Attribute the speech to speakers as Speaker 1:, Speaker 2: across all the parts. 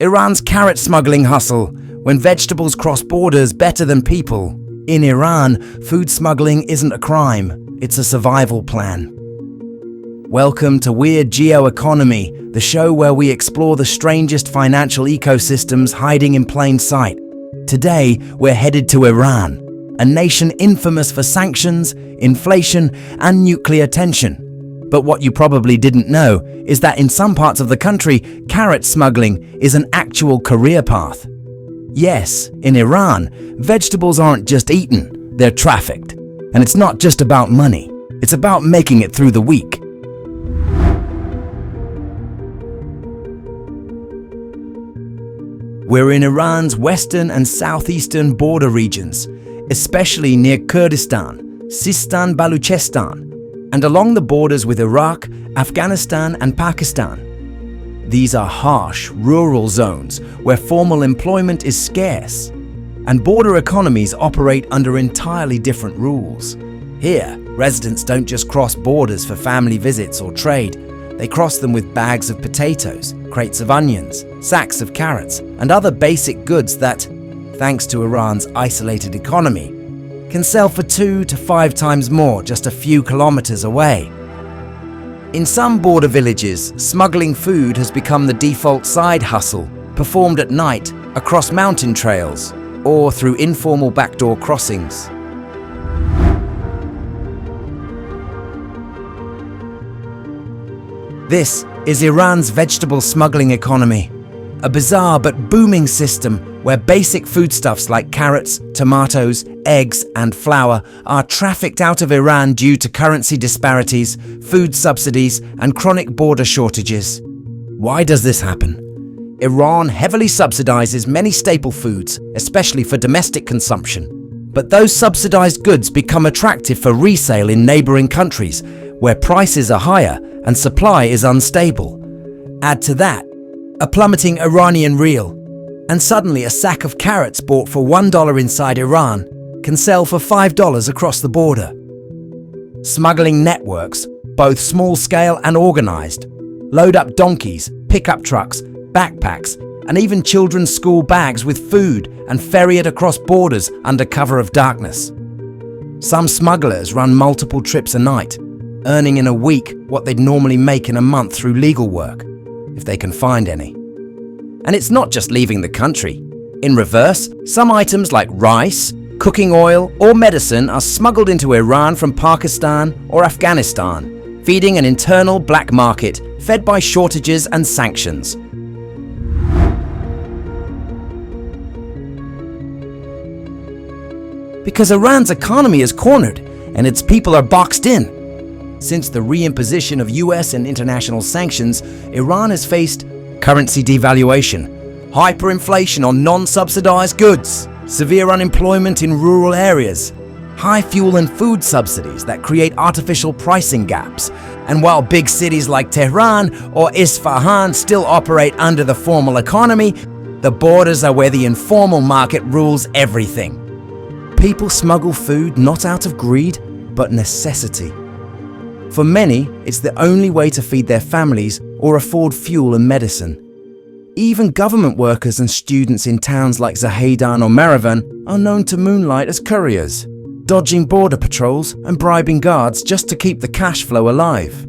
Speaker 1: Iran's carrot smuggling hustle, when vegetables cross borders better than people. In Iran, food smuggling isn't a crime, it's a survival plan. Welcome to Weird Geo Economy, the show where we explore the strangest financial ecosystems hiding in plain sight. Today, we're headed to Iran, a nation infamous for sanctions, inflation, and nuclear tension. But what you probably didn't know is that in some parts of the country, carrot smuggling is an actual career path. Yes, in Iran, vegetables aren't just eaten, they're trafficked. And it's not just about money, it's about making it through the week. We're in Iran's western and southeastern border regions, especially near Kurdistan, Sistan, Baluchistan, and along the borders with Iraq, Afghanistan, and Pakistan. These are harsh, rural zones where formal employment is scarce, and border economies operate under entirely different rules. Here, residents don't just cross borders for family visits or trade. They cross them with bags of potatoes, crates of onions, sacks of carrots, and other basic goods that, thanks to Iran's isolated economy, can sell for 2 to 5 times more just a few kilometers away. In some border villages, smuggling food has become the default side hustle, performed at night, across mountain trails, or through informal backdoor crossings. This is Iran's vegetable smuggling economy, a bizarre but booming system where basic foodstuffs like carrots, tomatoes, eggs, and flour are trafficked out of Iran due to currency disparities, food subsidies, and chronic border shortages. Why does this happen? Iran heavily subsidizes many staple foods, especially for domestic consumption. But those subsidized goods become attractive for resale in neighboring countries, where prices are higher and supply is unstable. Add to that a plummeting Iranian rial, and suddenly a sack of carrots bought for $1 inside Iran can sell for $5 across the border. Smuggling networks, both small-scale and organized, load up donkeys, pickup trucks, backpacks, and even children's school bags with food and ferry it across borders under cover of darkness. Some smugglers run multiple trips a night, earning in a week what they'd normally make in a month through legal work, if they can find any. And it's not just leaving the country. In reverse, some items like rice, cooking oil, or medicine are smuggled into Iran from Pakistan or Afghanistan, feeding an internal black market fed by shortages and sanctions. Because Iran's economy is cornered and its people are boxed in. Since the reimposition of US and international sanctions, Iran has faced currency devaluation, hyperinflation on non-subsidized goods, severe unemployment in rural areas, high fuel and food subsidies that create artificial pricing gaps. And while big cities like Tehran or Isfahan still operate under the formal economy, the borders are where the informal market rules everything. People smuggle food not out of greed, but necessity. For many, it's the only way to feed their families or afford fuel and medicine. Even government workers and students in towns like Zahedan or Meravan are known to moonlight as couriers, dodging border patrols and bribing guards just to keep the cash flow alive.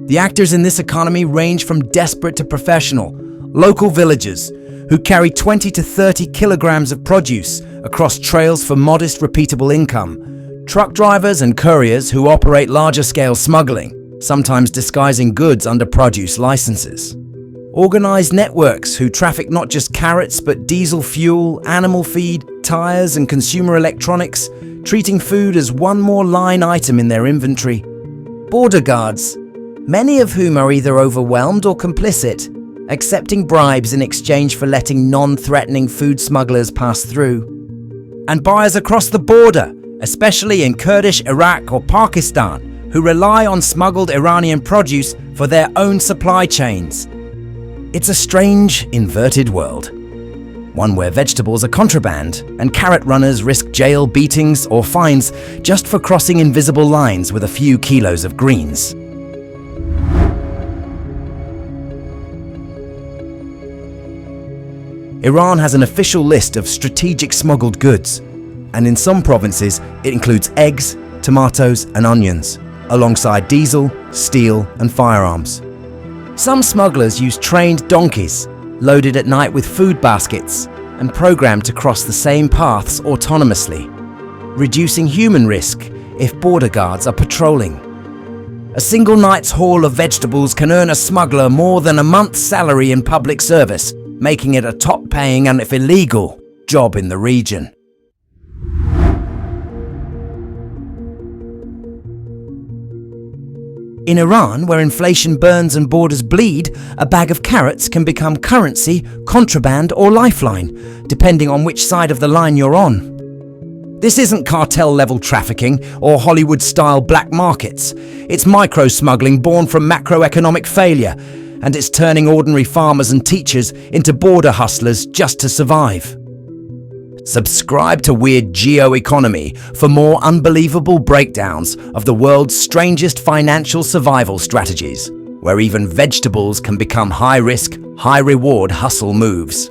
Speaker 1: The actors in this economy range from desperate to professional, local villagers who carry 20 to 30 kilograms of produce across trails for modest, repeatable income, truck drivers and couriers who operate larger-scale smuggling, sometimes disguising goods under produce licenses. Organized networks who traffic not just carrots but diesel fuel, animal feed, tires and consumer electronics, treating food as one more line item in their inventory. Border guards, many of whom are either overwhelmed or complicit, accepting bribes in exchange for letting non-threatening food smugglers pass through. And buyers across the border, especially in Kurdish Iraq or Pakistan, who rely on smuggled Iranian produce for their own supply chains. It's a strange, inverted world. One where vegetables are contraband and carrot runners risk jail beatings or fines just for crossing invisible lines with a few kilos of greens. Iran has an official list of strategic smuggled goods, and in some provinces it includes eggs, tomatoes and onions, alongside diesel, steel and firearms. Some smugglers use trained donkeys, loaded at night with food baskets, and programmed to cross the same paths autonomously, reducing human risk if border guards are patrolling. A single night's haul of vegetables can earn a smuggler more than a month's salary in public service, making it a top-paying and, if illegal, job in the region. In Iran, where inflation burns and borders bleed, a bag of carrots can become currency, contraband or lifeline, depending on which side of the line you're on. This isn't cartel-level trafficking or Hollywood-style black markets. It's micro-smuggling born from macroeconomic failure, and it's turning ordinary farmers and teachers into border hustlers just to survive. Subscribe to Weird Geo Economy for more unbelievable breakdowns of the world's strangest financial survival strategies, where even vegetables can become high-risk, high-reward hustle moves.